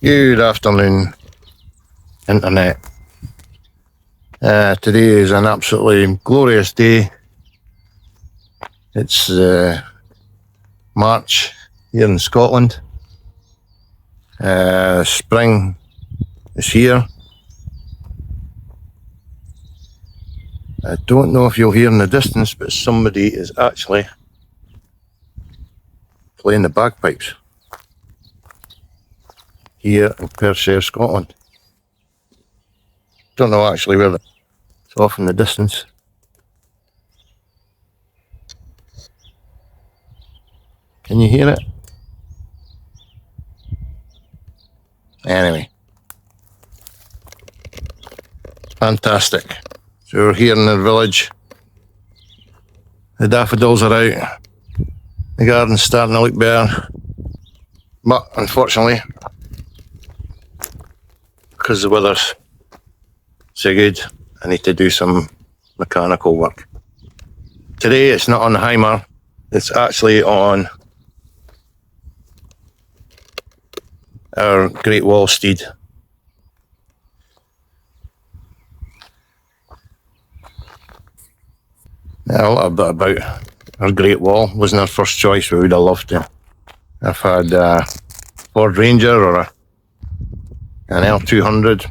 Good afternoon, Internet. Today is an absolutely glorious day. It's March here in Scotland. Spring is here. I don't know if you'll hear in the distance, but somebody is actually playing the bagpipes here in Perthshire, Scotland. Don't know actually where it's off in the distance. Can you hear it? Anyway, fantastic. So we're here in the village. The daffodils are out. The garden's starting to look better. But unfortunately, because the weather's so good, I need to do some mechanical work. Today it's not on the Heimer, it's actually on our great Wall Steed. Now, a little bit about our Great Wall. Wasn't our first choice, we would have loved to have had a Ford Ranger or an L200,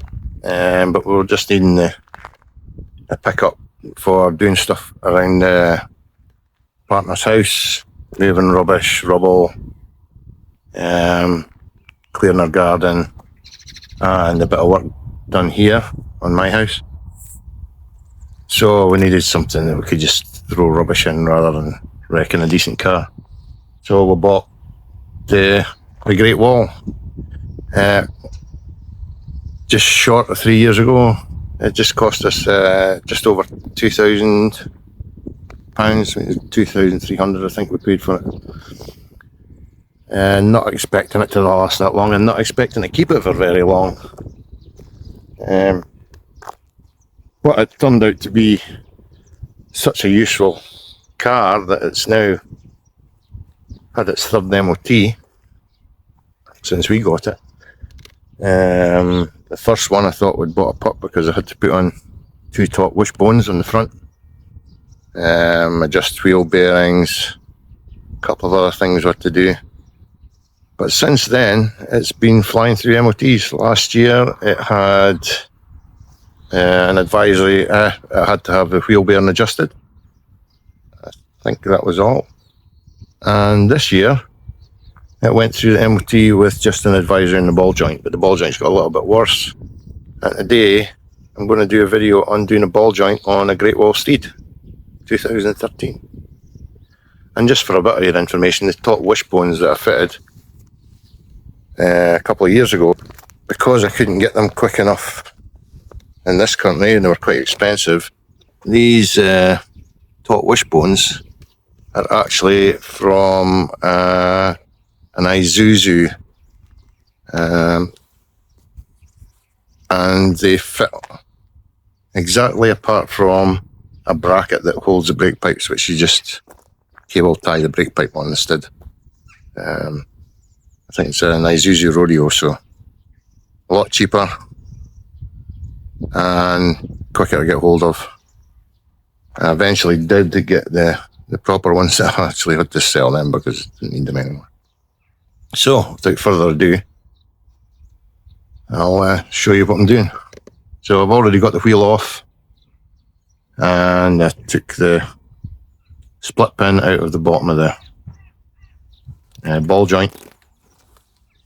but we were just needing a pickup for doing stuff around partner's house, moving rubbish, rubble, clearing our garden, and a bit of work done here on my house. So we needed something that we could just throw rubbish in rather than wrecking a decent car. So we bought the Great Wall. Just short of 3 years ago. It just cost us just over £2,000, £2,300 I think we paid for it. Not expecting it to last that long and not expecting to keep it for very long. But it turned out to be such a useful car that it's now had its third MOT since we got it. The first one I thought we'd bought a pup because I had to put on 2 top wishbones on the front, adjust wheel bearings, a couple of other things what to do. But since then it's been flying through MOTs. Last year it had an advisory, it had to have the wheel bearing adjusted. I think that was all. And this year it went through the MOT with just an advisory in the ball joint, but the ball joint's got a little bit worse. And today I'm going to do a video on doing a ball joint on a Great Wall Steed 2013. And just for a bit of your information, the top wishbones that I fitted a couple of years ago, because I couldn't get them quick enough in this country and they were quite expensive, these top wishbones are actually from an Isuzu, and they fit exactly apart from a bracket that holds the brake pipes, which you just cable tie the brake pipe on instead. I think it's an Isuzu Rodeo, so a lot cheaper and quicker to get hold of. I eventually did get the proper ones. I actually had to sell them because I didn't need them anymore. So, without further ado, I'll show you what I'm doing. So I've already got the wheel off and I took the split pin out of the bottom of the ball joint,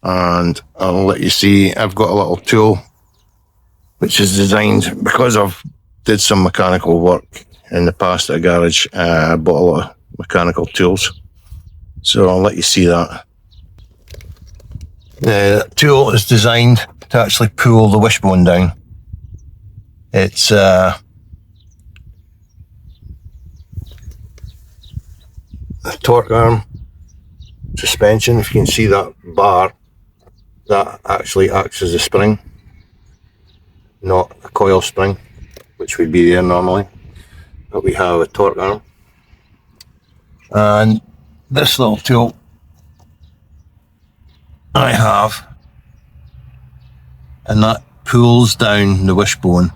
and I'll let you see I've got a little tool which is designed, because I've did some mechanical work in the past at a garage. I bought a lot of mechanical tools, so I'll let you see that. The tool is designed to actually pull the wishbone down. It's a torque arm suspension. If you can see that bar, that actually acts as a spring, not a coil spring, which would be there normally, but we have a torque arm. And this little tool I have and that pulls down the wishbone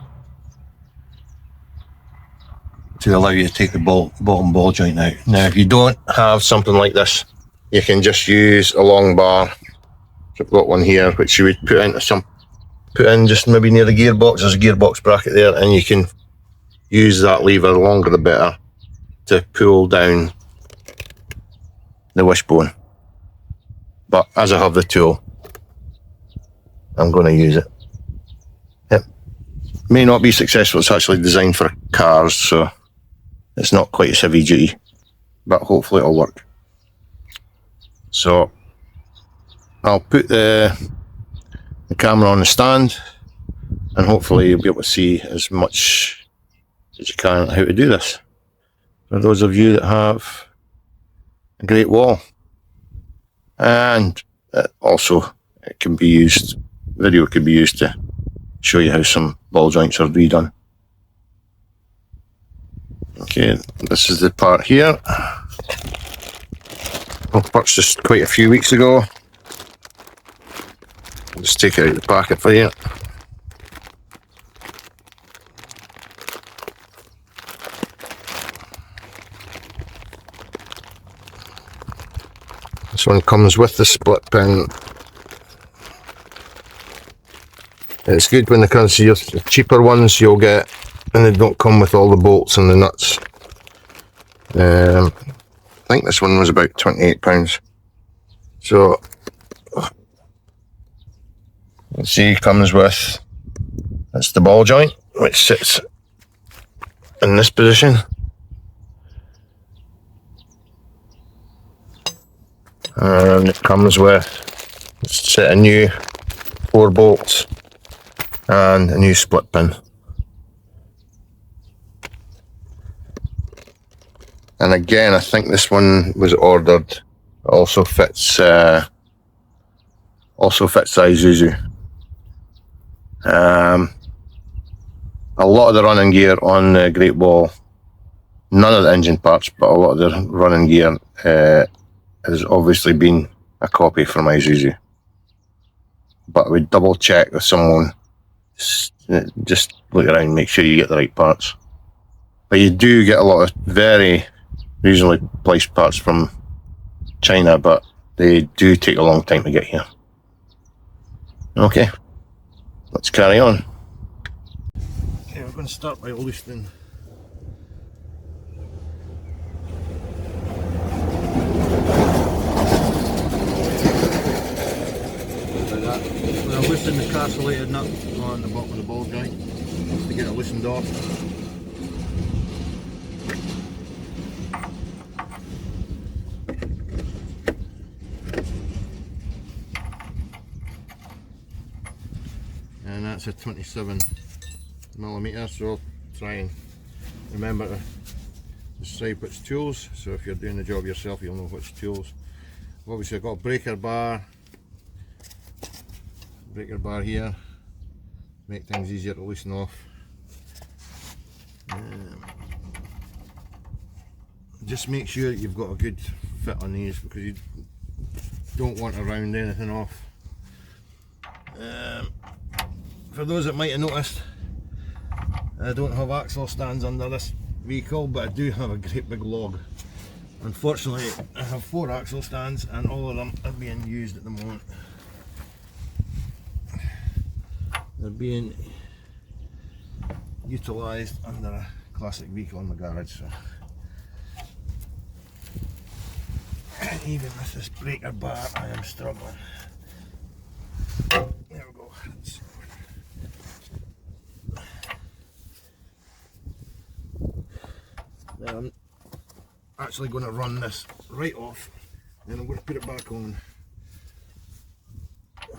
to allow you to take the bottom ball joint out. Now, if you don't have something like this, you can just use a long bar. So I've got one here which you would put in just maybe near the gearbox. There's a gearbox bracket there, and you can use that lever, the longer the better, to pull down the wishbone. But as I have the tool, I'm going to use it. It may not be successful. It's actually designed for cars, so it's not quite as heavy duty, but hopefully it'll work. So I'll put the camera on the stand, and hopefully you'll be able to see as much as you can how to do this. For those of you that have a Great Wall, and also it can be used, video could be used to show you how some ball joints are redone. Okay, this is the part here. I purchased quite a few weeks ago. I'll just take it out of the packet for you. This one comes with the split pin. It's good when they come, see the cheaper ones you'll get, and they don't come with all the bolts and the nuts. I think this one was about £28. So, let's see, comes with, that's the ball joint, which sits in this position. And it comes with a set of new 4 bolts and a new split pin. And again, I think this one was ordered. It also fits the Isuzu. A lot of the running gear on the Great Wall, none of the engine parts, but a lot of the running gear has obviously been a copy from Isuzu. But I would double check with someone, just look around and make sure you get the right parts. But you do get a lot of very reasonably priced parts from China, but they do take a long time to get here. Okay, let's carry on. Okay, we're going to start by loosening We're loosening the castellated nut on the bottom of the ball joint to get it loosened off. And that's a 27mm, so I'll try and remember to decide which tools. So if you're doing the job yourself, you'll know which tools. Obviously I've got a breaker bar here, make things easier to loosen off. Just make sure you've got a good fit on these, because you don't want to round anything off. For those that might have noticed, I don't have axle stands under this vehicle, but I do have a great big log. Unfortunately, I have 4 axle stands and all of them are being used at the moment. They're being utilised under a classic vehicle in the garage. So. And even with this breaker bar, I am struggling. There we go. Now I'm actually going to run this right off, and I'm going to put it back on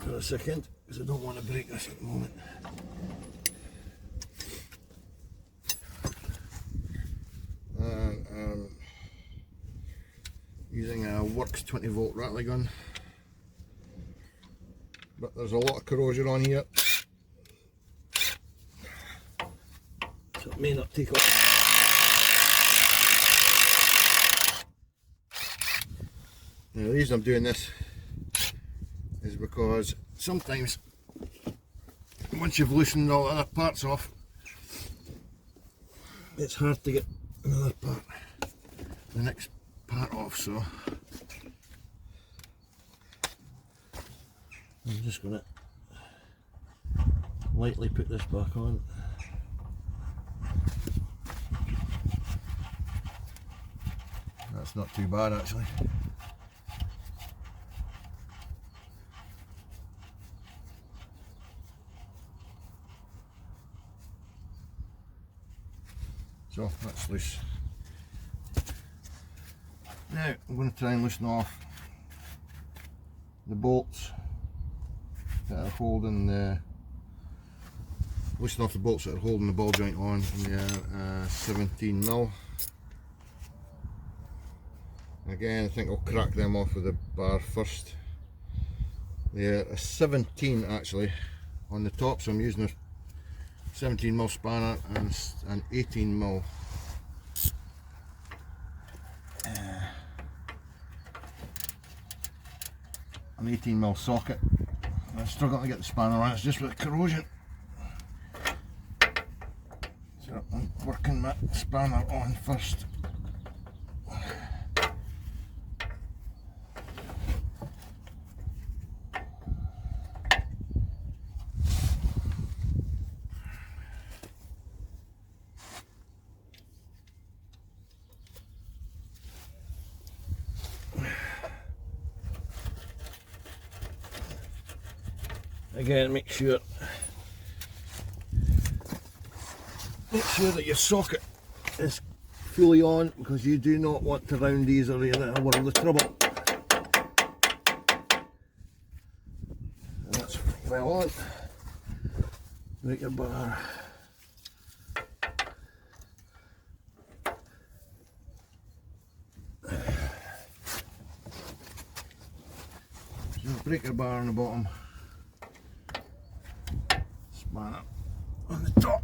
for a second, because I don't want to break this at the moment. And I'm using a Works 20V rattler gun, but there's a lot of corrosion on here, so it may not take off. Now the reason I'm doing this is because sometimes once you've loosened all the other parts off, it's hard to get another part, the next part off, so I'm just going to lightly put this back on. That's not too bad actually. So that's loose. Now I'm going to try and loosen off the bolts that are holding the bolts that are holding the ball joint on, and they're 17mm. Again, I think I'll crack them off with a bar first. They're a 17 actually on the top, so I'm using a 17mm spanner and an 18mm socket. I'm struggling to get the spanner on, it's just with corrosion. So I'm working my spanner on first. Again, make sure that your socket is fully on, because you do not want to round these or you're in a world of trouble. And that's well on. Breaker bar. So breaker bar on the bottom. Spanner on the top.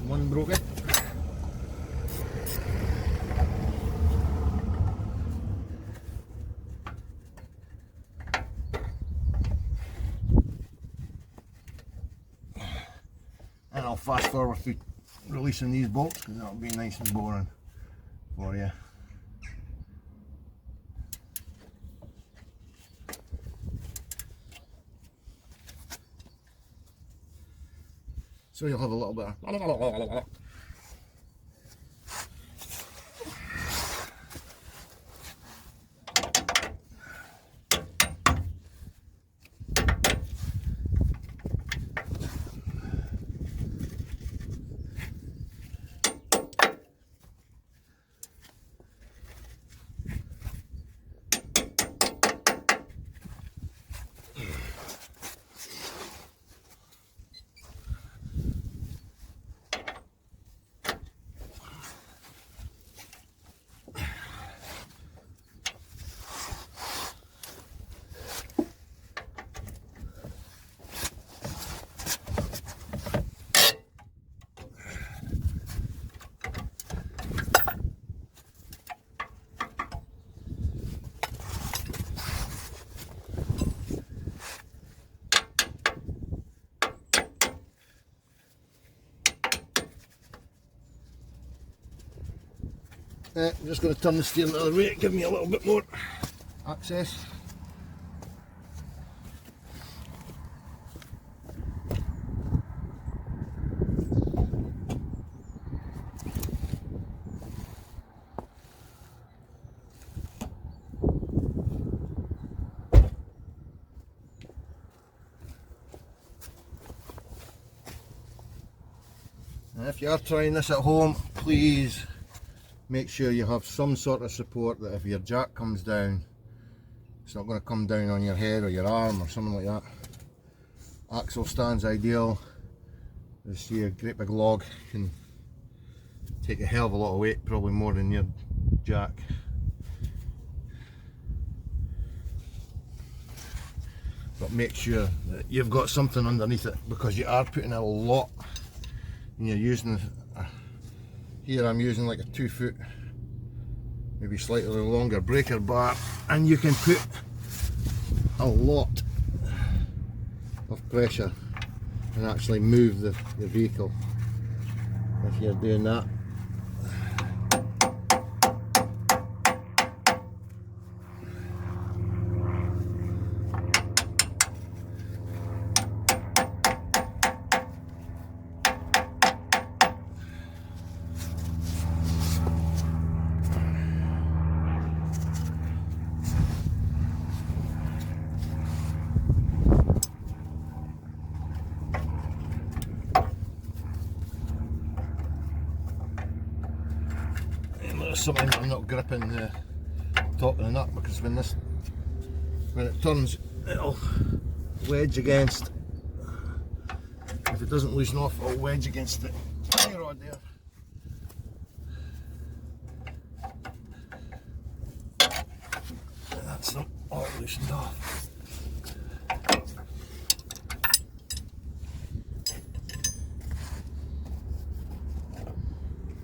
One broken. And I'll fast forward through releasing these bolts, because that'll be nice and boring for you. So you'll have a little bit of I'm just going to turn the steering the other way, give me a little bit more access. And if you are trying this at home, please make sure you have some sort of support, that if your jack comes down, it's not going to come down on your head or your arm or something like that. Axle stand's ideal. You see a great big log can take a hell of a lot of weight, probably more than your jack. But make sure that you've got something underneath it, because you are putting a lot, and you're using, here I'm using like a 2 foot, maybe slightly longer breaker bar, and you can put a lot of pressure and actually move the vehicle if you're doing that. Something I'm not gripping the top of the nut, because when it turns, it'll wedge against. If it doesn't loosen off, it'll wedge against the tie rod there. And that's not all loosened off.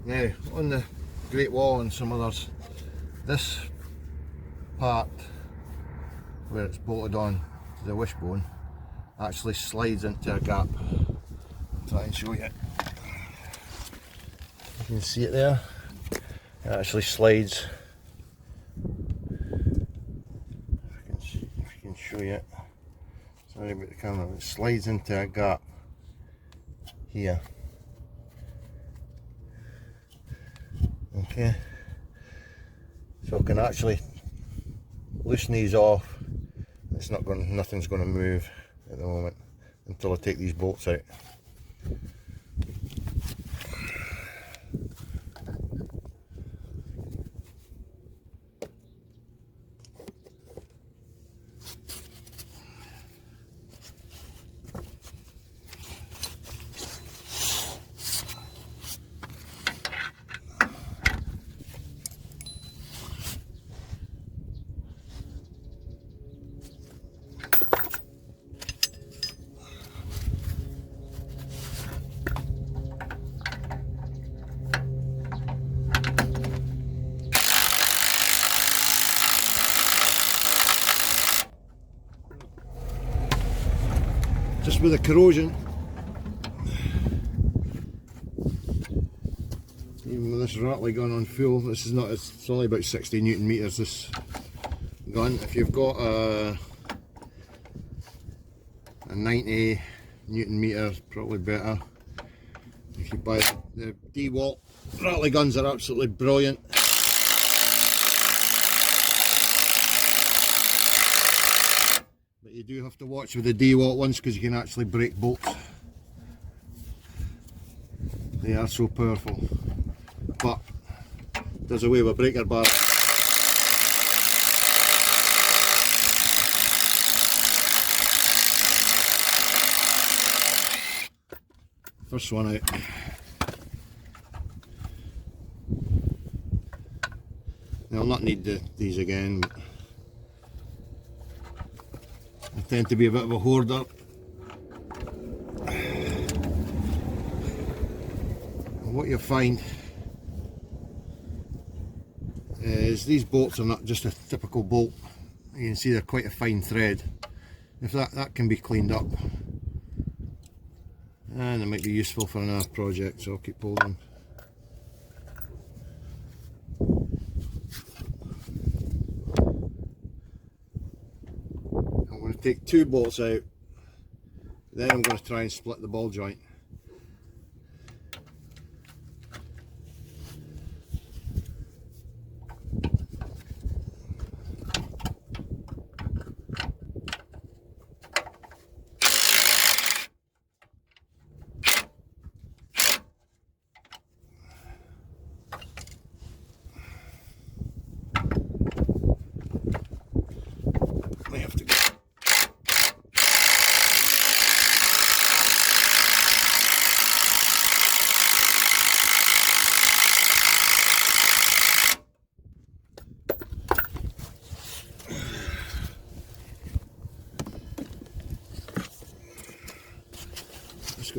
Now on the Great Wall and some others, this part where it's bolted on to the wishbone actually slides into a gap. I'll try and show you. You can see it there. It actually slides. If you can show you it. Sorry about the camera. It slides into a gap here. Okay, so I can actually loosen these off. Nothing's going to move at the moment until I take these bolts out. Just with the corrosion, even with this rattly gun on full, this is not, it's only about 60 Newton meters, this gun. If you've got a 90 Newton meter, probably better. If you buy the DeWalt rattly guns, are absolutely brilliant. But you do have to watch with the DeWalt ones, because you can actually break bolts. They are so powerful. But there's a way with a breaker bar. First one out. Now I'll not need these again, but I tend to be a bit of a hoarder. And what you'll find is these bolts are not just a typical bolt. You can see they're quite a fine thread. If that can be cleaned up, and it might be useful for another project, so I'll keep holding. I'm going to take 2 bolts out, then I'm going to try and split the ball joint.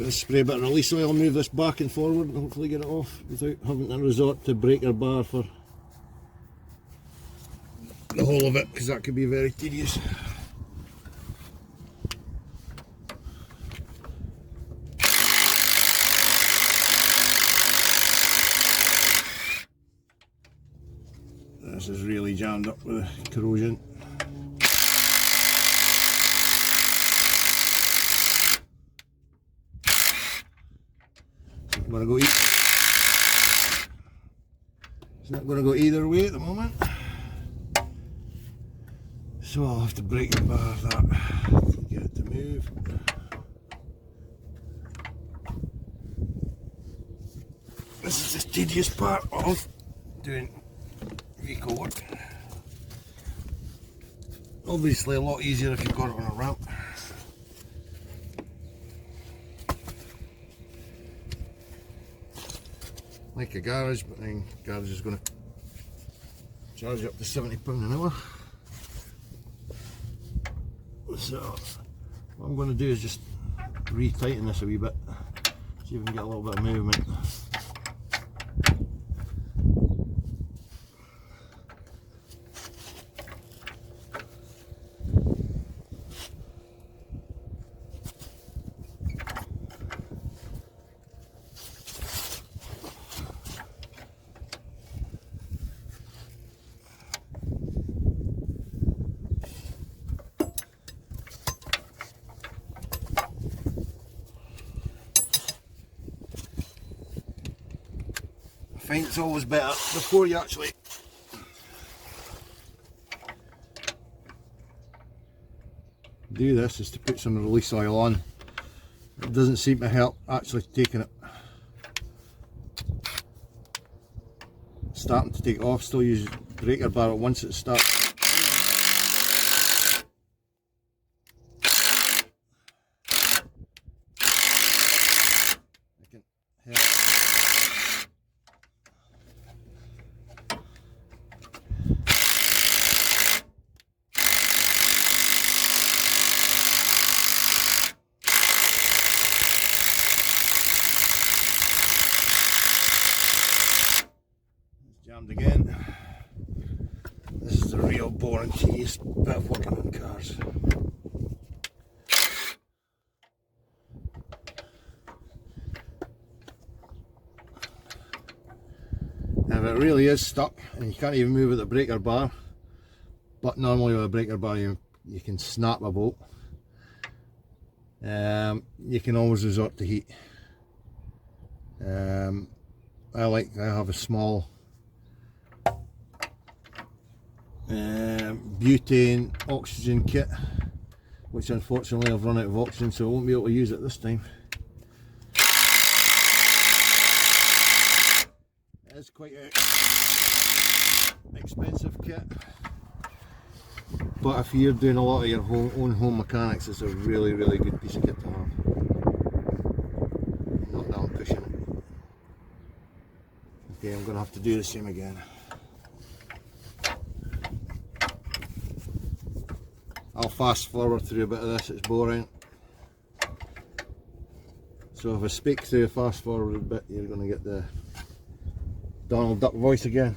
Going to spray a bit of release oil, move this back and forward and hopefully get it off without having to resort to breaker bar for the whole of it, because that could be very tedious. This is really jammed up with corrosion. It's not going to go either way at the moment, so I'll have to break the bar that to get it to move. This is the tedious part of doing vehicle work. Obviously a lot easier if you've got it on a ramp. Like a garage, but then garage is going to charge you up to £70 an hour. So what I'm going to do is just retighten this a wee bit, see if we can get a little bit of movement. I find it's always better before you actually do this is to put some release oil on. It doesn't seem to help actually taking it, starting to take it off. Still use breaker bar once it starts. I can help. Jammed again. This is a real boring, tedious bit of working on cars. If it really is stuck and you can't even move with the breaker bar, but normally with a breaker bar you can snap a bolt, you can always resort to heat. I have a small butane oxygen kit, which unfortunately I've run out of oxygen, so I won't be able to use it this time. It is quite an expensive kit, but if you're doing a lot of your own home mechanics, it's a really good piece of kit to have. Not that I'm pushing it. Okay, I'm going to have to do the same again. I'll fast forward through a bit of this, it's boring. So if I speak through a fast forward bit, you're going to get the Donald Duck voice again.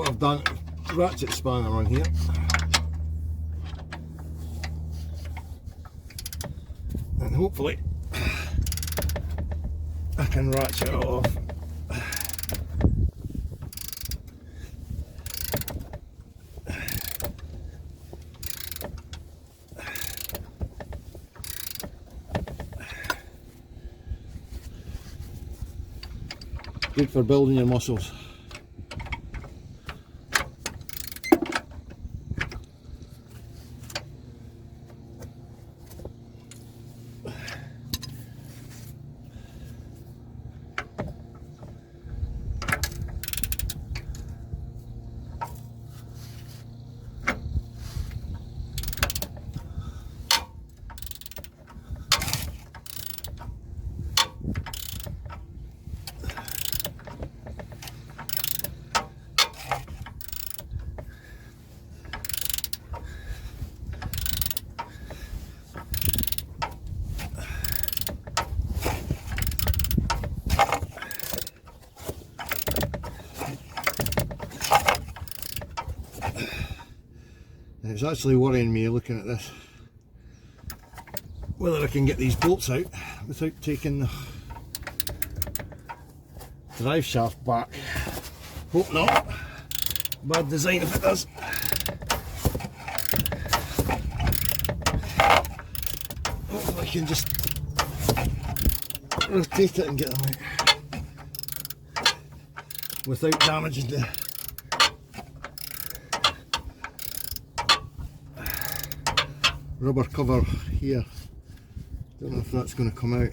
what I've done, ratchet spanner on here. And hopefully I can ratchet it off. Good for building your muscles. It's actually worrying me looking at this, whether I can get these bolts out without taking the drive shaft back. Hope not. Bad design if it does. Hopefully I can just rotate it and get them out without damaging the rubber cover here. Don't know if that's going to come out.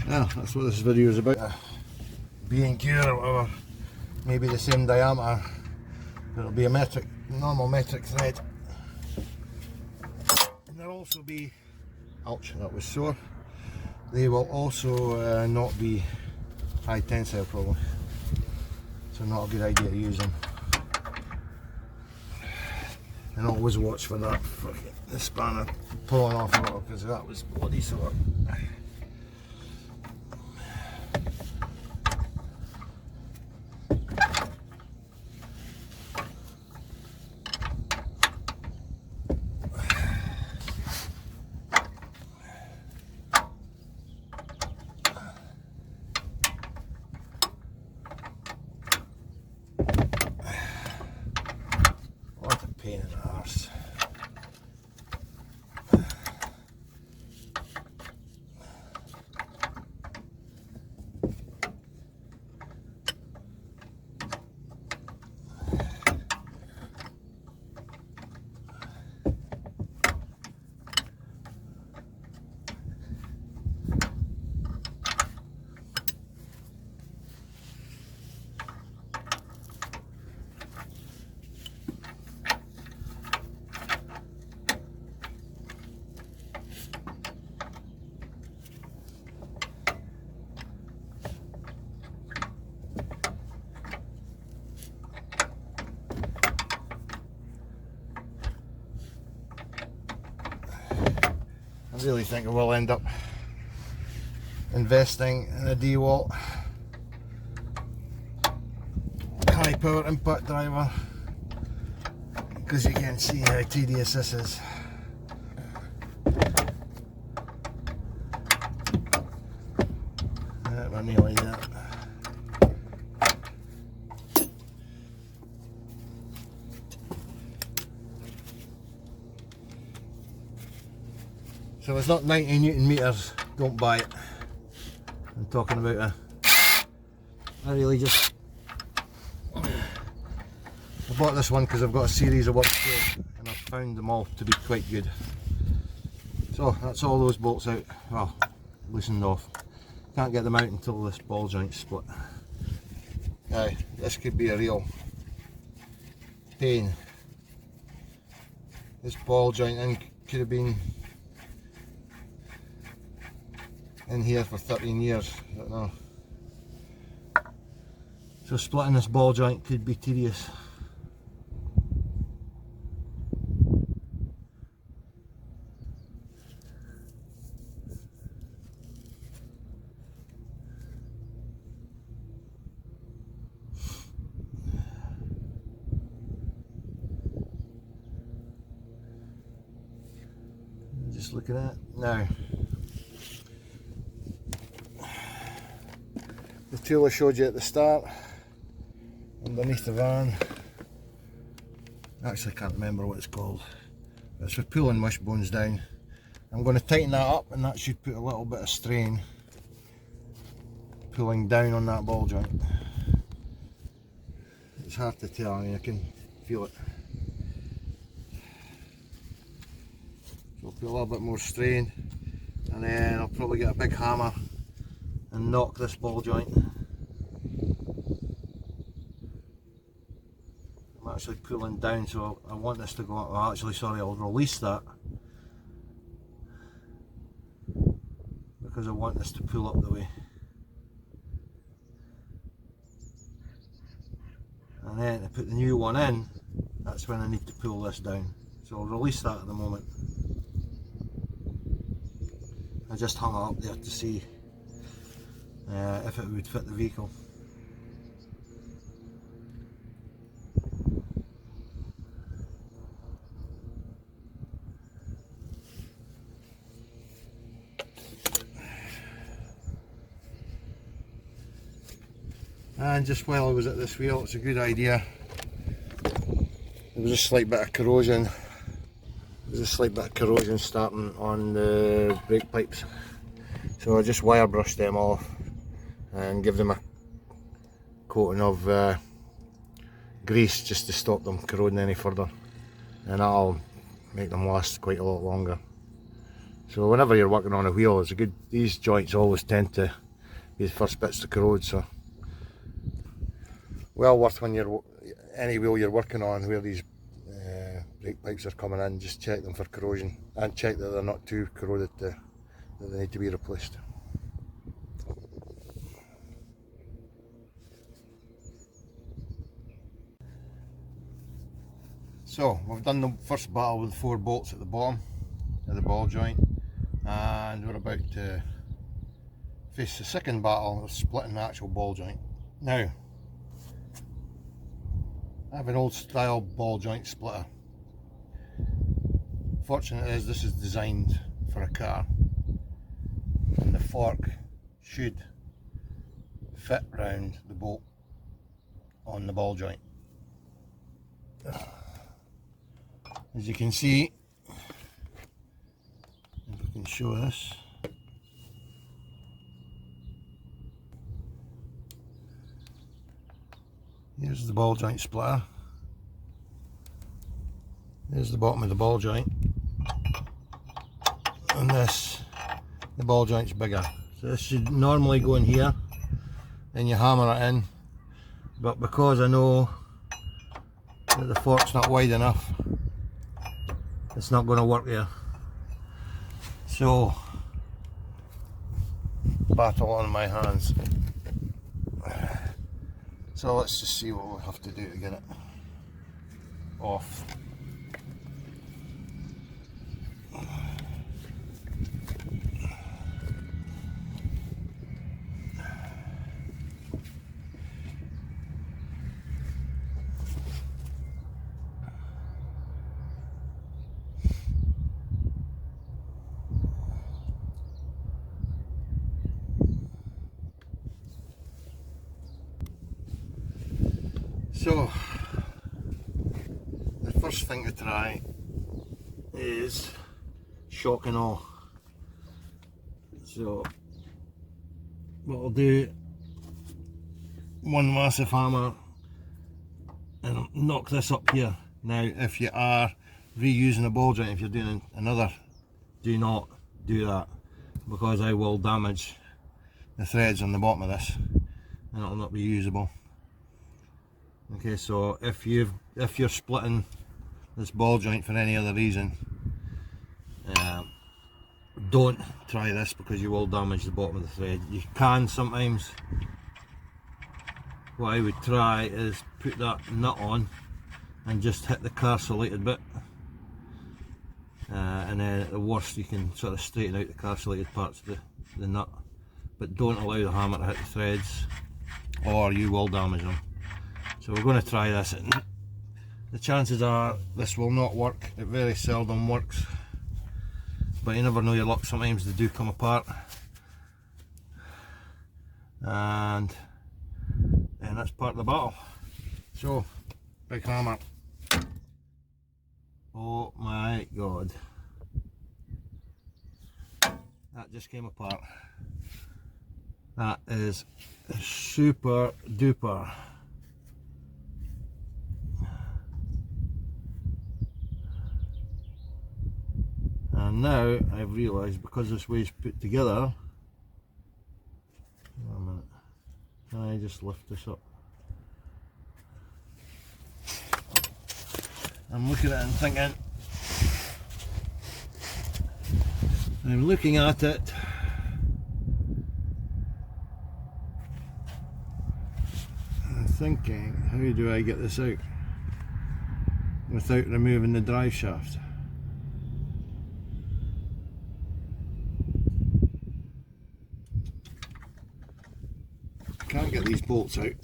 Yeah, that's what this video is about. B&Q or whatever, maybe the same diameter, but it'll be a normal metric thread. And there'll also be, ouch, that was sore. They will also not be high tensile probably, so not a good idea to use them. And always watch for that the spanner pulling off a little, because that was bloody sore. What a pain in the arse. I really think I will end up investing in a DeWalt high power impact driver, because you can see how tedious this is. We're nearly there. So it's not 90 Newton meters, don't buy it. I'm talking about I really just, I bought this one because I've got a series of work scales and I've found them all to be quite good. So that's all those bolts out, well, loosened off. Can't get them out until this ball joint's split. Now, this could be a real pain. This ball joint in could have been in here for 13 years, I don't know. So splitting this ball joint could be tedious. Just looking at it now. The tool I showed you at the start, underneath the van. Actually, I can't remember what it's called. It's for pulling wishbones down. I'm going to tighten that up, and that should put a little bit of strain pulling down on that ball joint. It's hard to tell, I mean, I can feel it. So I'll put a little bit more strain, and then I'll probably get a big hammer and knock this ball joint. I'm actually pulling down, so I want this to go up. Well, actually, sorry, I'll release that because I want this to pull up the way. And then to put the new one in, that's when I need to pull this down. So I'll release that at the moment. I just hung it up there to see if it would fit the vehicle. And just while I was at this wheel, it's a good idea. There was a slight bit of corrosion. Starting on the brake pipes. So I just wire brushed them off and give them a coating of grease just to stop them corroding any further, and that'll make them last quite a lot longer. So whenever you're working on a wheel, it's a good, these joints always tend to be the first bits to corrode, so well worth when you're any wheel you're working on where these brake pipes are coming in, just check them for corrosion and check that they're not too corroded that they need to be replaced. So we've done the first battle with 4 bolts at the bottom of the ball joint, and we're about to face the second battle of splitting the actual ball joint. Now, I have an old style ball joint splitter. Fortunate is this is designed for a car, and the fork should fit round the bolt on the ball joint. As you can see, if I can show this, here's the ball joint splitter. There's the bottom of the ball joint, and this, the ball joint's bigger. So this should normally go in here, and you hammer it in, but because I know that the fork's not wide enough, it's not going to work there. So, battle on my hands. So let's just see what we'll have to do to get it off. So, the first thing to try is shock and awe. So, what I'll do, one massive hammer and knock this up here. Now, if you are reusing a ball joint, if you're doing another, do not do that, because I will damage the threads on the bottom of this and it'll not be usable. Okay, so if you're splitting this ball joint for any other reason, don't try this because you will damage the bottom of the thread. You can sometimes. What I would try is put that nut on and just hit the carcellated bit, and then at the worst you can sort of straighten out the carcellated parts of the nut, but don't allow the hammer to hit the threads or you will damage them. So we're going to try this, and the chances are this will not work. It very seldom works, but you never know your luck. Sometimes they do come apart, and that's part of the battle. So, big hammer. Oh my god, that just came apart. That is super duper. And now I've realised, because this way's put together, wait a minute, can I just lift this up? I'm looking at it and thinking, I'm looking at it and thinking, how do I get this out without removing the drive shaft? I can't get these bolts out.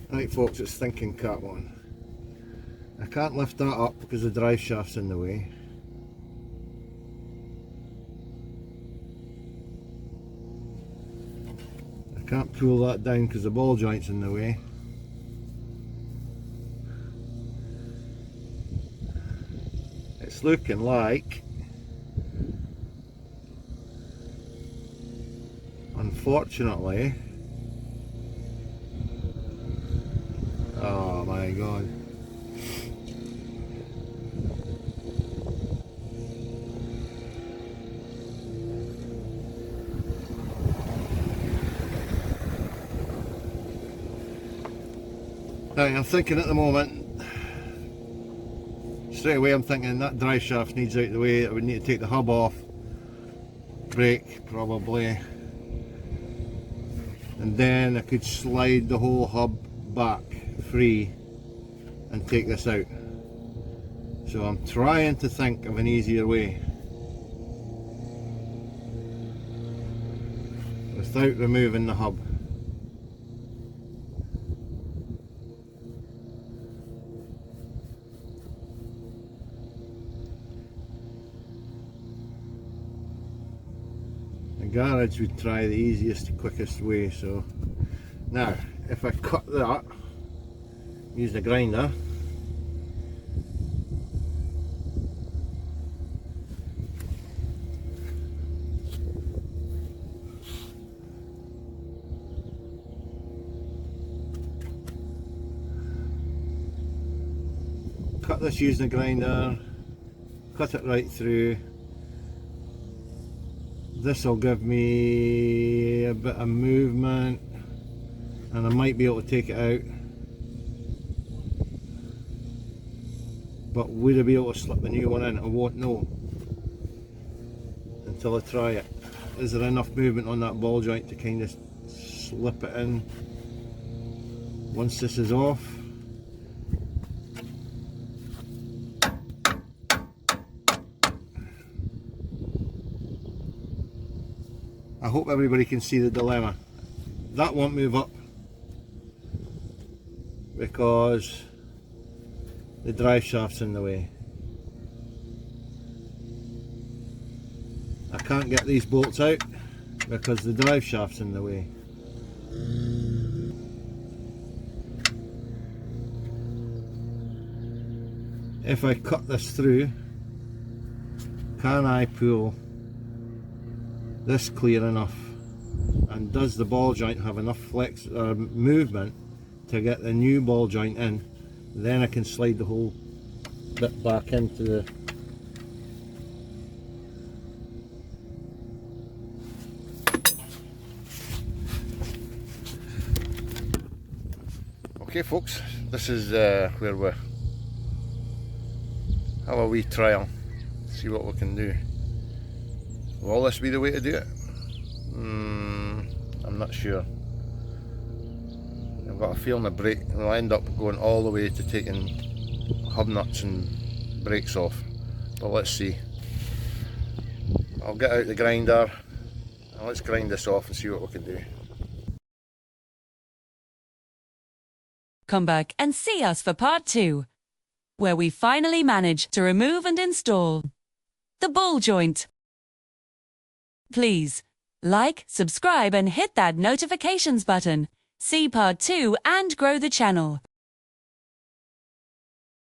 Right folks, it's thinking cap one. I can't lift that up because the drive shaft's in the way. I can't pull that down because the ball joint's in the way. It's looking like, unfortunately, oh my god. Right, I'm thinking at the moment, straight away I'm thinking that drive shaft needs out of the way. I would need to take the hub off, brake probably, and then I could slide the whole hub back free and take this out. So I'm trying to think of an easier way without removing the hub. The garage would try the easiest, quickest way. So now if I cut that, use the grinder, cut this using the grinder, cut it right through. This will give me a bit of movement and I might be able to take it out, but would I be able to slip the new one in? I won't know until I try it. Is there enough movement on that ball joint to kind of slip it in once this is off? I hope everybody can see the dilemma. That won't move up because the drive shaft's in the way. I can't get these bolts out because the drive shaft's in the way. if I cut this through, can I pull this clear enough, and does the ball joint have enough flex movement to get the new ball joint in? Then I can slide the whole bit back into the okay folks, this is where we have a wee trial, see what we can do. Will this be the way to do it? I'm not sure. I've got a feeling the brake will end up going all the way to taking hub nuts and brakes off, but let's see. I'll get out the grinder and let's grind this off and see what we can do. Come back and see us for part 2, where we finally manage to remove and install the ball joint. Please like, subscribe and hit that notifications button. See part 2 and grow the channel.